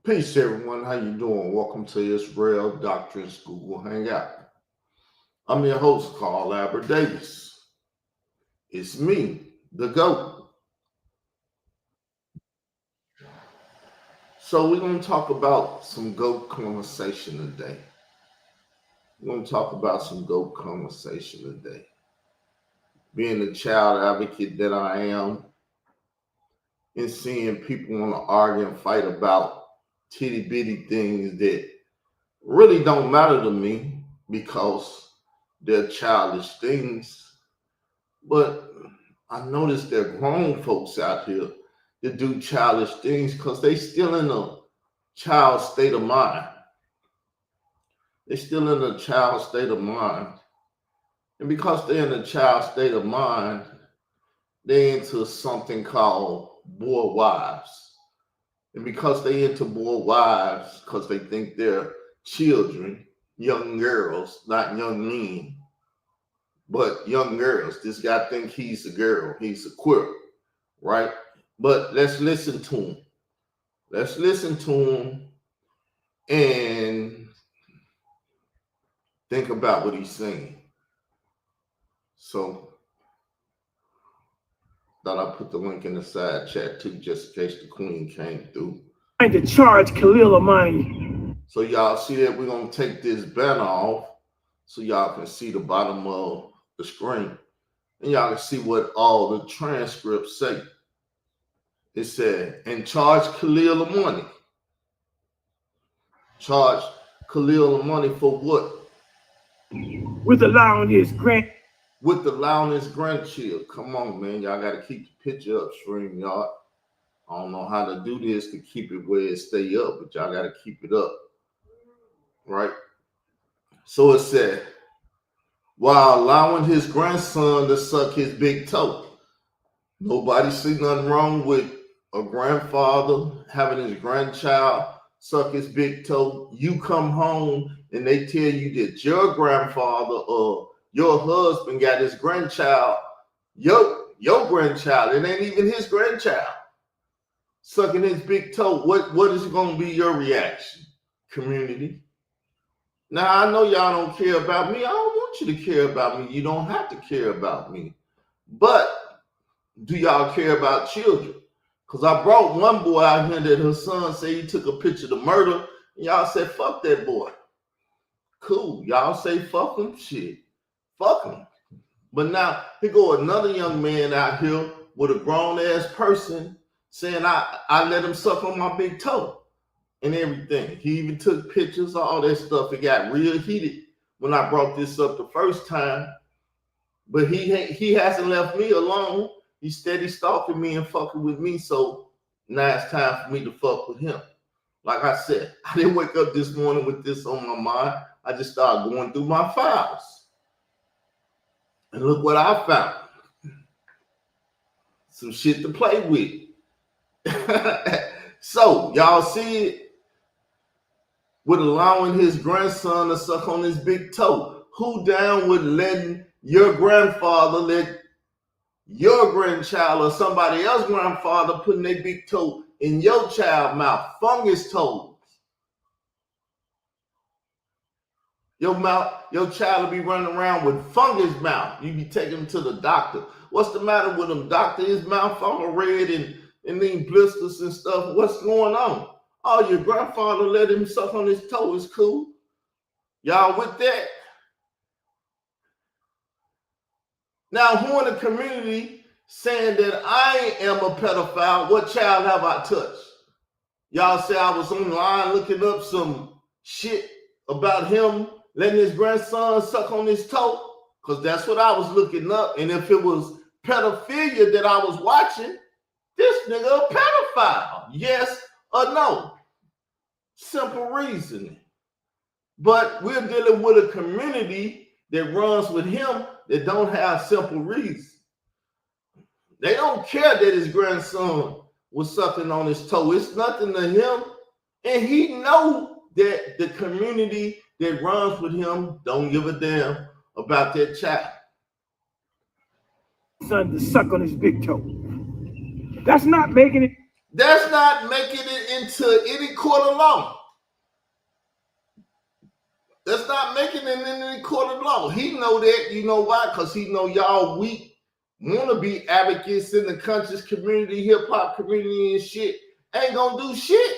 Peace, everyone. How you doing? Welcome to Israel Doctrine School Hangout. I'm your host, Carl Albert Davis. It's me, the GOAT. So we're going to talk about some GOAT conversation today. Being the child advocate that I am, and seeing people want to argue and fight about titty bitty things that really don't matter to me because they're childish things. But I noticed there are grown folks out here that do childish things because they still in a child state of mind. They're still in a child state of mind. And because they're in a child state of mind, they're into something called boy wives. And because they into boy wives, because they think they're children, young girls, not young men, but young girls. This guy think he's a girl. He's a queer, right? But let's listen to him. And think about what he's saying. So, thought I put the link in the side chat too, just in case the queen came through. Trying to charge Khalil Amani. So y'all see that we're gonna take this banner off so y'all can see the bottom of the screen. And y'all can see what all the transcripts say. It said, and charge Khalil Amani. Charge Khalil Amani for what? With allowing his grandchild. Come on, man. Y'all got to keep the picture up, StreamYard. I don't know how to do this to keep it where it stay up, but y'all got to keep it up. Right? So it said, while allowing his grandson to suck his big toe. Nobody see nothing wrong with a grandfather having his grandchild suck his big toe. You come home and they tell you that your grandfather or your husband got his grandchild, your grandchild, it ain't even his grandchild, sucking his big toe. What is going to be your reaction, community? Now, I know y'all don't care about me. I don't want you to care about me. You don't have to care about me. But do y'all care about children? Because I brought one boy out here that her son said he took a picture of the murder. And y'all said, fuck that boy. Cool. Y'all say, fuck him. Shit. Fuck him. But now, here go another young man out here with a grown-ass person saying, I let him suck on my big toe and everything. He even took pictures, all that stuff. It got real heated when I brought this up the first time. But he hasn't left me alone. He's steady stalking me and fucking with me. So now it's time for me to fuck with him. Like I said, I didn't wake up this morning with this on my mind. I just started going through my files. And look what I found. Some shit to play with. So, y'all see it? With allowing his grandson to suck on his big toe. Who down with letting your grandfather let your grandchild or somebody else's grandfather putting their big toe in your child's mouth? Fungus toes. Your child will be running around with fungus mouth. You be taking him to the doctor. What's the matter with him, doctor? His mouth all red and then blisters and stuff. What's going on? Oh, your grandfather let him suck on his toe. It's cool. Y'all with that? Now, who in the community saying that I am a pedophile? What child have I touched? Y'all say I was online looking up some shit about him letting his grandson suck on his toe, because that's what I was looking up. And if it was pedophilia that I was watching, this nigga a pedophile. Yes or no? Simple reasoning. But we're dealing with a community that runs with him that don't have simple reason. They don't care that his grandson was sucking on his toe. It's nothing to him. And he know that the community that runs with him don't give a damn about that child. Son to suck on his big toe. That's not making it. That's not making it into any court of law. That's not making it in any court of law. He know that. You know why? Because he know y'all weak, want to be advocates in the conscious community, hip-hop community and shit. Ain't gonna do shit.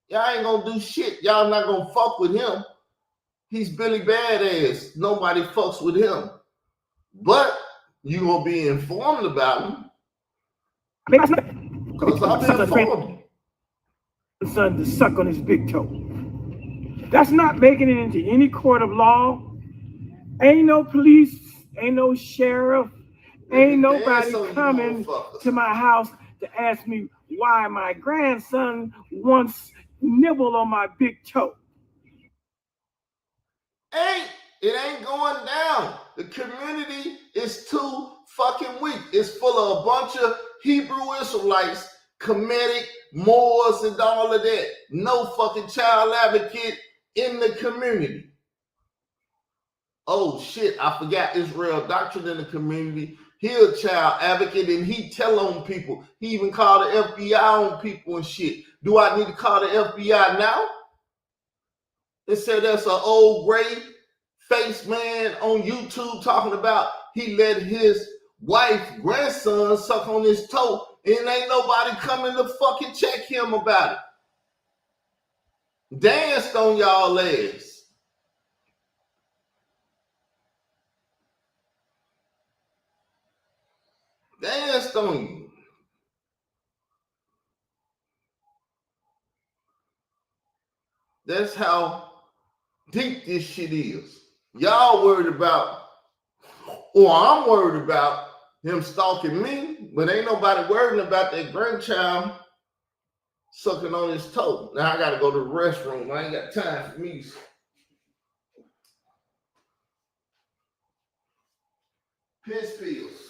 Y'all ain't gonna do shit. Y'all not gonna fuck with him. He's Billy Badass. Nobody fucks with him. But you gonna be informed about him. Because I've been informed. Son to suck on his big toe. That's not making it into any court of law. Ain't no police, ain't no sheriff, ain't nobody coming to my house to ask me why my grandson wants nibble on my big toe. It ain't going down. The community is too fucking weak. It's full of a bunch of Hebrew Israelites, Kemetic, Moors, and all of that. No fucking child advocate in the community. Oh shit, I forgot Israel Doctrine in the community. He a child advocate and he tell on people. He even called the FBI on people and shit. Do I need to call the FBI now? They said that's an old gray face man on YouTube talking about he let his wife, grandson suck on his toe and ain't nobody coming to fucking check him about it. Danced on y'all ass. Danced on you. That's how deep this shit is. Y'all worried about, or I'm worried about him stalking me, but ain't nobody worrying about that grandchild sucking on his toe. Now I gotta go to the restroom. I ain't got time for me. Piss pills.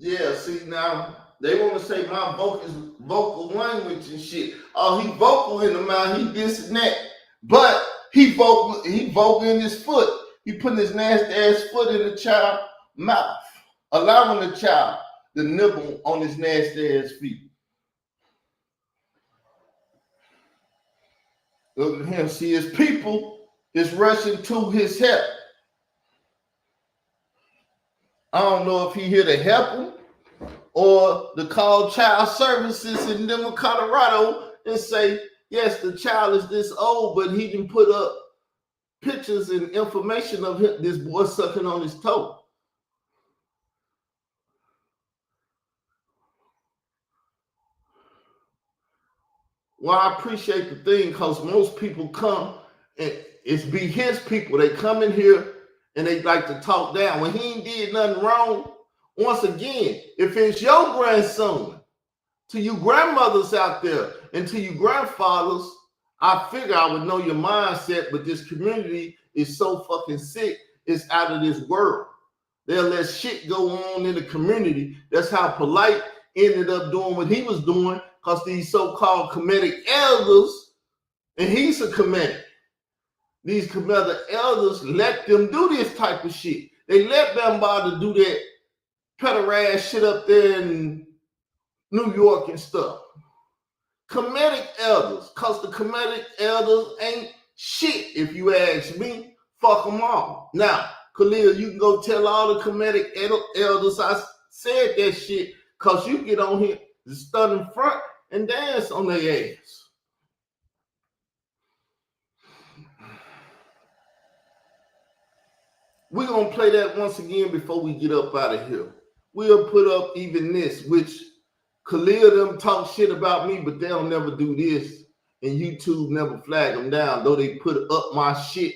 Yeah, see now they want to say my vocal language and shit. Oh, he vocal in the mouth, he this and that. But he vocal in his foot. He putting his nasty ass foot in the child's mouth, allowing the child to nibble on his nasty ass feet. Look at him, see his people is rushing to his help. I don't know if he here to help him or to call child services in Denver, Colorado and say, yes, the child is this old, but he can put up pictures and information of him, this boy sucking on his toe. Well, I appreciate the thing because most people come and it's be his people. They come in here and they like to talk down. When he ain't did nothing wrong, once again, if it's your grandson, to you grandmothers out there and to you grandfathers, I figure I would know your mindset, but this community is so fucking sick, it's out of this world. They'll let shit go on in the community. That's how Polite ended up doing what he was doing because these so-called Kemetic elders, and he's a Kemetic, these Kemetic elders let them do this type of shit. They let Bambaataa do that pederast shit up there in New York and stuff. Kemetic elders, because the Kemetic elders ain't shit, if you ask me. Fuck them all. Now, Khalil, you can go tell all the Kemetic elders I said that shit, because you get on here, stand in front and dance on their ass. We're going to play that once again before we get up out of here. We'll put up even this, which Khalil them talk shit about me, but they'll never do this, and YouTube never flag them down, though they put up my shit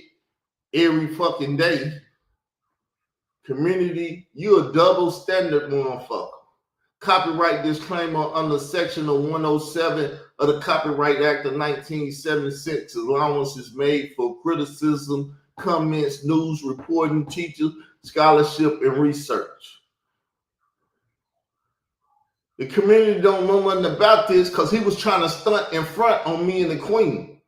every fucking day. Community, you a double standard motherfucker. copyright disclaimer under section of 107 of the Copyright Act of 1976. Allowance is made for criticism, comments, news, reporting, teachers, scholarship, and research. The community don't know nothing about this because he was trying to stunt in front on me and the queen.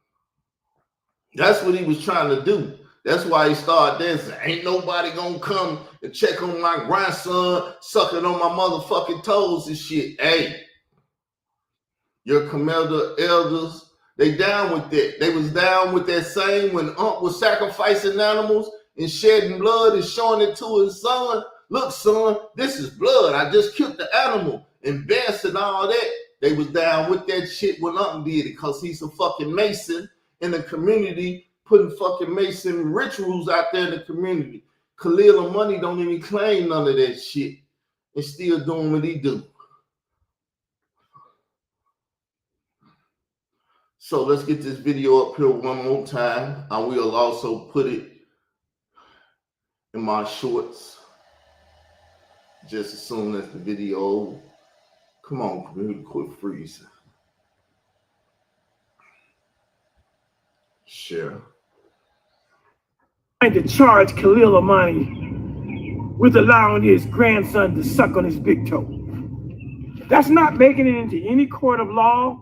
That's what he was trying to do. That's why he started dancing. Ain't nobody gonna come and check on my grandson sucking on my motherfucking toes and shit. Hey, your commander elders, they down with that. They was down with that same when Unc was sacrificing animals and shedding blood and showing it to his son. Look, son, this is blood. I just killed the animal. And Bess and all that. They was down with that shit when Unc did it because he's a fucking Mason in the community, putting fucking Mason rituals out there in the community. Khalil Money don't even claim none of that shit and still doing what he do. So let's get this video up here one more time. I will also put it in my shorts just as soon as the video. Come on, community, quit freezing. Share. Trying to charge Khalil Amani with allowing his grandson to suck on his big toe. That's not making it into any court of law.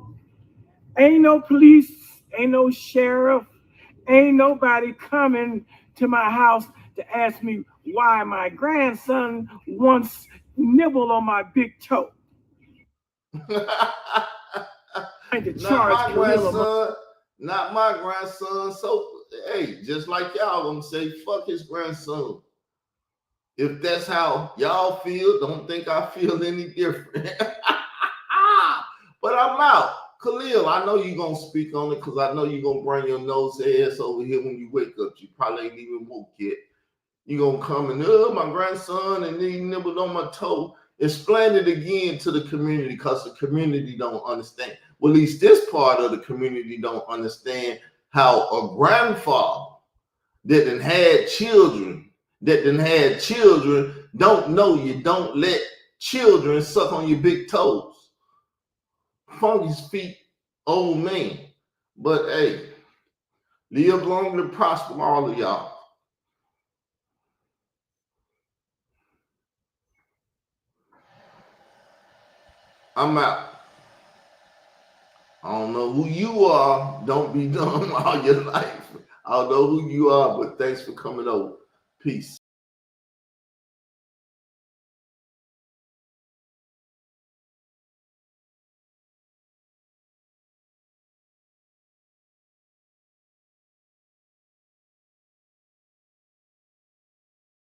Ain't no police, ain't no sheriff, ain't nobody coming to my house to ask me why my grandson once nibbled on my big toe. Not my grandson. So, hey, just like y'all gonna say, fuck his grandson. If that's how y'all feel, don't think I feel any different. But I'm out. Khalil, I know you're going to speak on it because I know you're going to bring your nose ass over here when you wake up. You probably ain't even woke yet. You're going to come and, my grandson, and then he nibbled on my toe. Explain it again to the community because the community don't understand. Well, at least this part of the community don't understand how a grandfather that done had children, don't know you don't let children suck on your big toes. Funky's feet, old man. But hey, live long and prosper, all of y'all. I'm out. I don't know who you are. Don't be dumb all your life. I don't know who you are, but thanks for coming over. Peace.